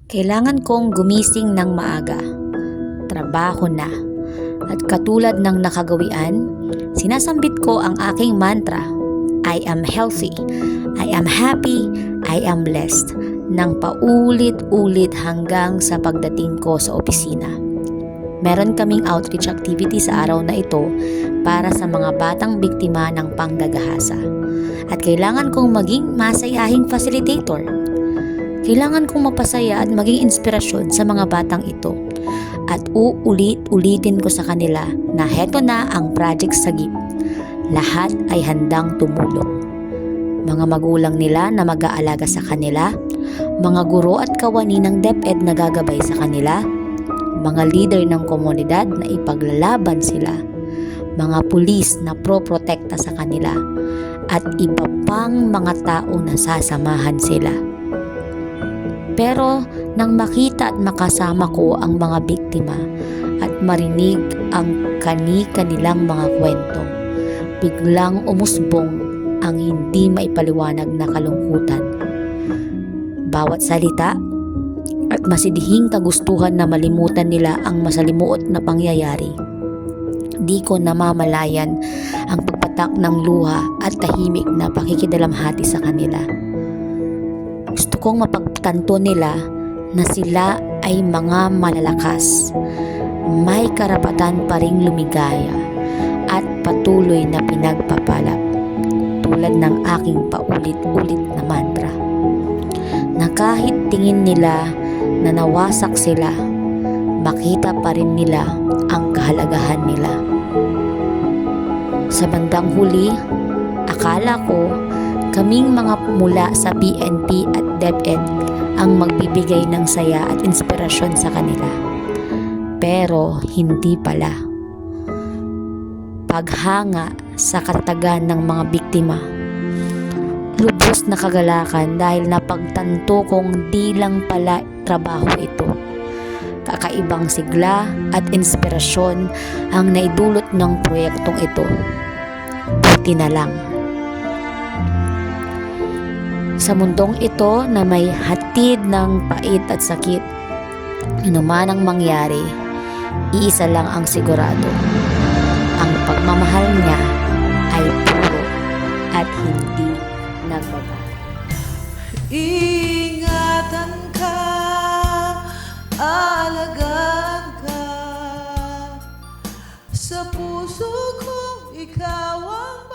Kailangan kong gumising ng maaga. Trabaho na. At katulad ng nakagawian, sinasambit ko ang aking mantra. I am healthy. I am happy. I am blessed. Nang paulit-ulit hanggang sa pagdating ko sa opisina. Meron kaming outreach activity sa araw na ito para sa mga batang biktima ng panggagahasa. At kailangan kong maging masayahing facilitator. Kailangan kong mapasaya at maging inspirasyon sa mga batang ito. At uulit-ulitin ko sa kanila na heto na ang Project Sagip. Lahat ay handang tumulong. Mga magulang nila na mag-aalaga sa kanila, mga guro at kawani ng DepEd na gagabay sa kanila, mga leader ng komunidad na ipaglalaban sila, mga pulis na pro-protekta sa kanila, at iba pang mga tao na sasamahan sila. Pero nang makita at makasama ko ang mga biktima at marinig ang kani-kanilang mga kwento, biglang umusbong ang hindi maipaliwanag na kalungkutan. Bawat salita at masidihing kagustuhan na malimutan nila ang masalimuot na pangyayari. Di ko namamalayan ang pagpatak ng luha at tahimik na pakikidalamhati sa kanila. Gusto kong mapagtanto nila na sila ay mga malalakas, may karapatan pa ring lumigaya at patuloy na pinagpapalap, tulad ng aking paulit-ulit na mantra, na kahit tingin nila na nawasak sila, makita pa rin nila ang kahalagahan nila. Sa bandang huli, akala ko kaming mga mula sa PNP at DepEd ang magbibigay ng saya at inspirasyon sa kanila. Pero hindi pala. Paghanga sa katatagan ng mga biktima, lubos na kagalakan dahil napagtanto kong di lang pala trabaho ito. Kakaibang sigla at inspirasyon ang naidulot ng proyektong ito. Buti na lang. Sa mundong ito na may hatid ng pait at sakit, anuman ang mangyari, iisa lang ang sigurado. Ang pagmamahal niya ay puro at hindi nagbabago. Ingatan ka, aalagaan ka, sa puso ko ikaw ang